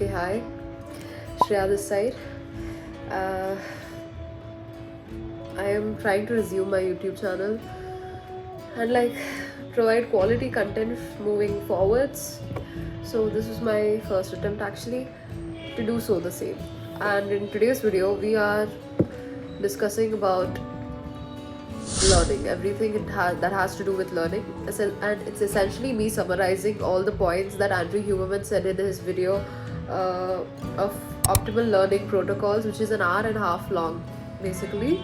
Okay, hi, Shreya this side. Uh, I am trying to resume my YouTube channel and provide quality content moving forwards. So this was my first attempt actually to do so the same. And in today's video, we are discussing about learning, everything that has to do with learning. And it's essentially me summarizing all the points that Andrew Huberman said in his video of optimal learning protocols, which is an hour and a half long basically.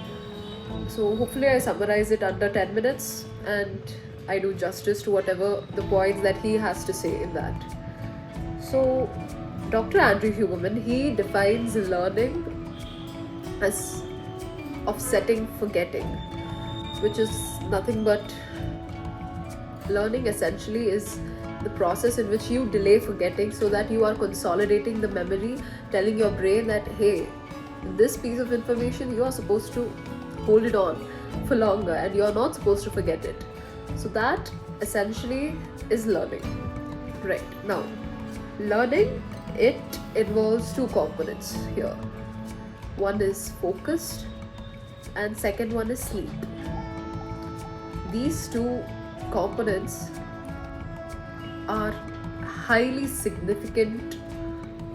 So hopefully I summarize it under 10 minutes and I do justice to whatever the points that he has to say in that. So Dr. Andrew Huberman, he defines learning as offsetting forgetting, which is nothing but learning essentially is the process in which you delay forgetting so that you are consolidating the memory, telling your brain that hey, this piece of information you are supposed to hold it on for longer and you are not supposed to forget it. So that essentially is learning. Right, now learning, it involves two components here. One is focused and second one is sleep. These two components are highly significant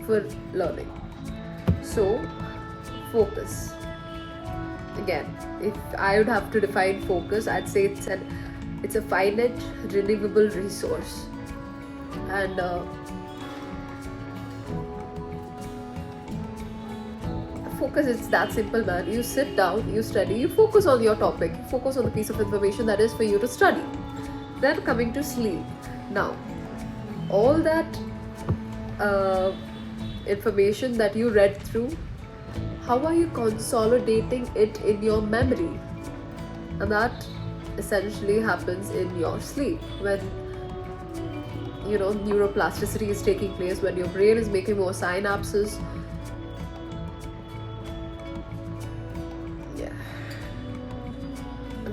for learning. So focus, again, if I would have to define focus, I'd say it's a finite renewable resource. And focus, it's that simple, man. You sit down, you study, you focus on your topic, you focus on the piece of information that is for you to study. Then coming to sleep. Now, all that information that you read through, how are you consolidating it in your memory? And that essentially happens in your sleep, when neuroplasticity is taking place, when your brain is making more synapses.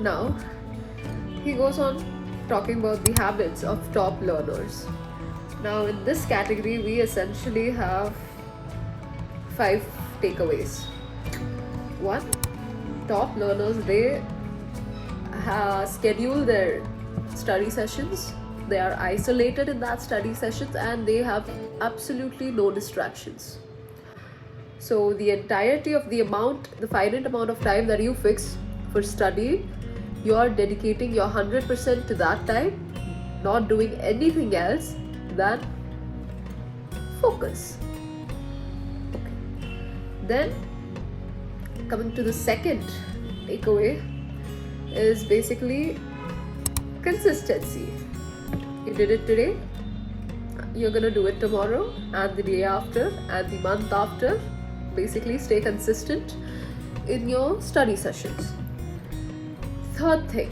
Now, he goes on talking about the habits of top learners. Now, in this category, we essentially have 5 takeaways. One, top learners, they schedule their study sessions. They are isolated in that study sessions and they have absolutely no distractions. So the entirety of the finite amount of time that you fix for studying, you are dedicating your 100% to that time, not doing anything else than focus. Okay. Then coming to the second takeaway is basically consistency. You did it today, you're gonna do it tomorrow and the day after and the month after. Basically stay consistent in your study sessions. Third thing,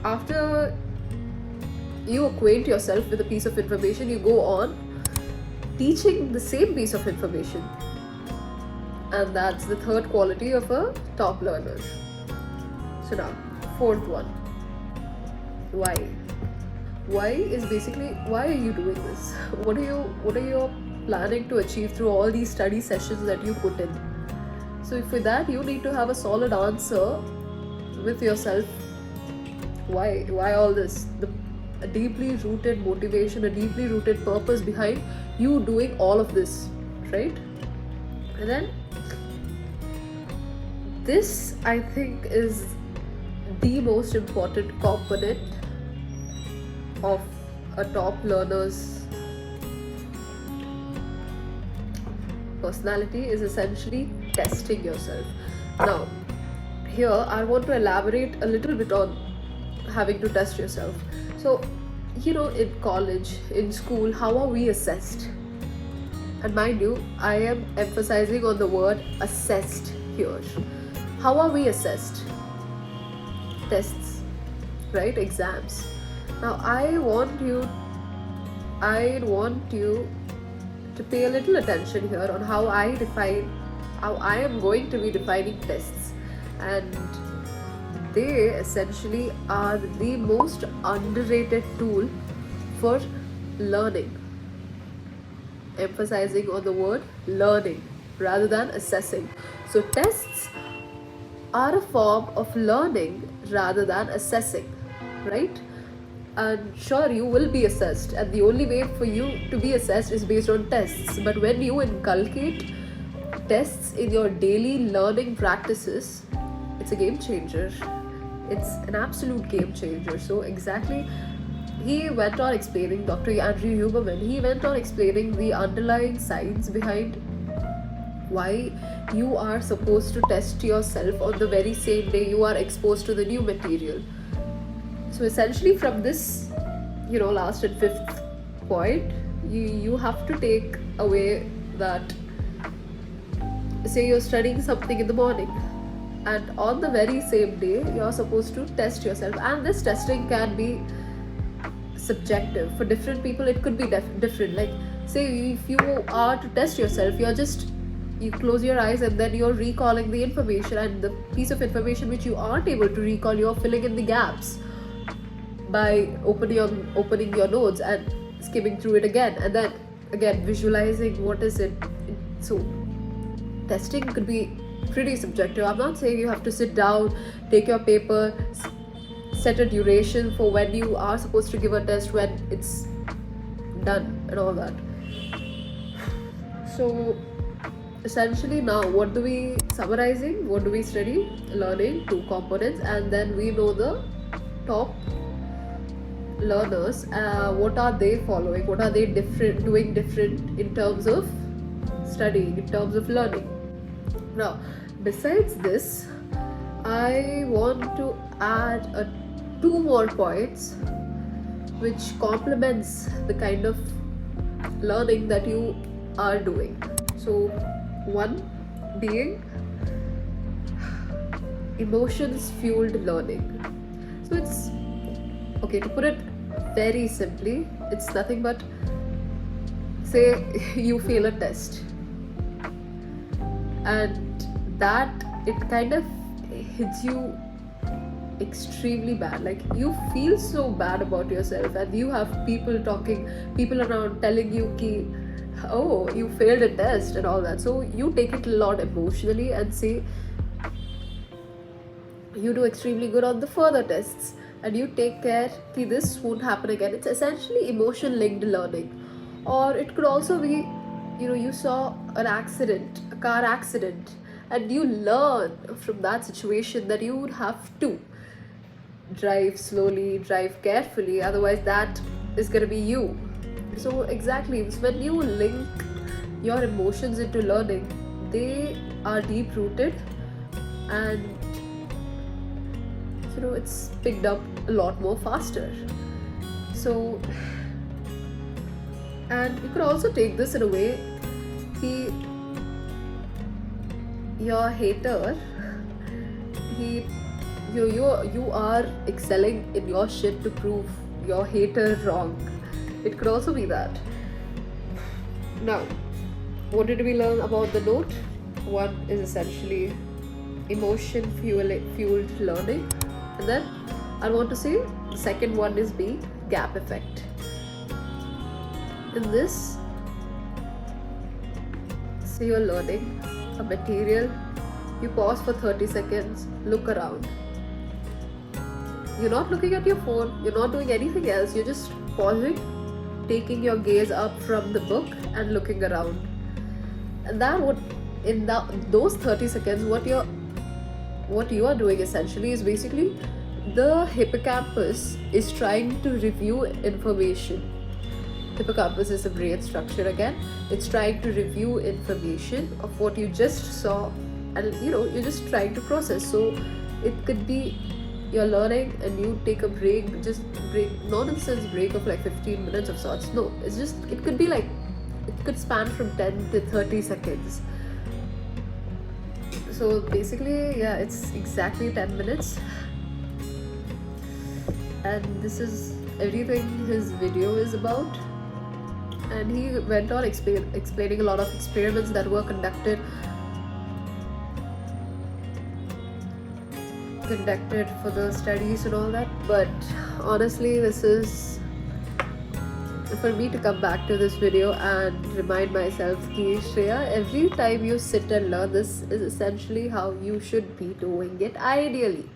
after you acquaint yourself with a piece of information, you go on teaching the same piece of information. And that's the third quality of a top learner. So now, fourth one, why? Why is basically, why are you doing this? What are you planning to achieve through all these study sessions that you put in? So for that, you need to have a solid answer with yourself. Why all this? A deeply rooted motivation, a deeply rooted purpose behind you doing all of this, right? And then this, I think, is the most important component of a top learner's personality, is essentially testing yourself. Now, here I want to elaborate a little bit on having to test yourself. So, in college, in school, how are we assessed? And mind you, I am emphasizing on the word assessed here. How are we assessed? Tests, right? Exams. Now, I want you to pay a little attention here on how I am going to be defining tests. And they essentially are the most underrated tool for learning. emphasizing on the word learning rather than assessing. So tests are a form of learning rather than assessing, right? And sure, you will be assessed, and the only way for you to be assessed is based on tests. But when you inculcate tests in your daily learning practices, it's a game changer. It's an absolute game changer. So exactly, he went on explaining, Dr. Andrew Huberman, he went on explaining the underlying science behind why you are supposed to test yourself on the very same day you are exposed to the new material. So essentially, from this, last and fifth point, you have to take away that, say you're studying something in the morning, and on the very same day you're supposed to test yourself, and this testing can be subjective. For different people it could be different. Like, say if you are to test yourself, you close your eyes and then you're recalling the information, and the piece of information which you aren't able to recall, you're filling in the gaps by opening your notes and skimming through it again, and then again visualizing what is it. So testing could be pretty subjective. I'm not saying you have to sit down, take your paper, set a duration for when you are supposed to give a test, when it's done and all that. So essentially, now what do we study? Learning, two components, and then we know the top learners, what are they following, what are they doing different in terms of studying, in terms of learning. Now, besides this, I want to add two more points which complements the kind of learning that you are doing. So one being emotions fueled learning. So it's okay, to put it very simply, it's nothing but, say you fail a test, and that it kind of hits you extremely bad. Like, you feel so bad about yourself, and you have people around telling you ki, oh, you failed a test and all that. So you take it a lot emotionally, and say you do extremely good on the further tests, and you take care that this won't happen again. It's essentially emotion linked learning. Or it could also be, you saw a car accident, and you learn from that situation that you would have to drive slowly, drive carefully, otherwise that is going to be you. So exactly, when you link your emotions into learning, they are deep rooted, and it's picked up a lot more faster. So, and you could also take this in a way, your hater, you are excelling in your shit to prove your hater wrong. It could also be that. Now, what did we learn about the note? One is essentially emotion fueled learning, and then I want to say the second one is being gap effect. In this, say you're learning a material, you pause for 30 seconds, look around. You're not looking at your phone, you're not doing anything else, you're just pausing, taking your gaze up from the book and looking around. And those 30 seconds, what you are doing essentially is basically the hippocampus is trying to review information. Hippocampus is a brain structure again. It's trying to review information of what you just saw, and you're just trying to process. So it could be you're learning and you take a break, nonsense break of like 15 minutes of sorts. No, it could be like, it could span from 10 to 30 seconds. So basically, yeah, it's exactly 10 minutes. And this is everything his video is about. And he went on explaining a lot of experiments that were conducted for the studies and all that. But honestly, this is for me to come back to this video and remind myself ki Shreya, every time you sit and learn, this is essentially how you should be doing it ideally.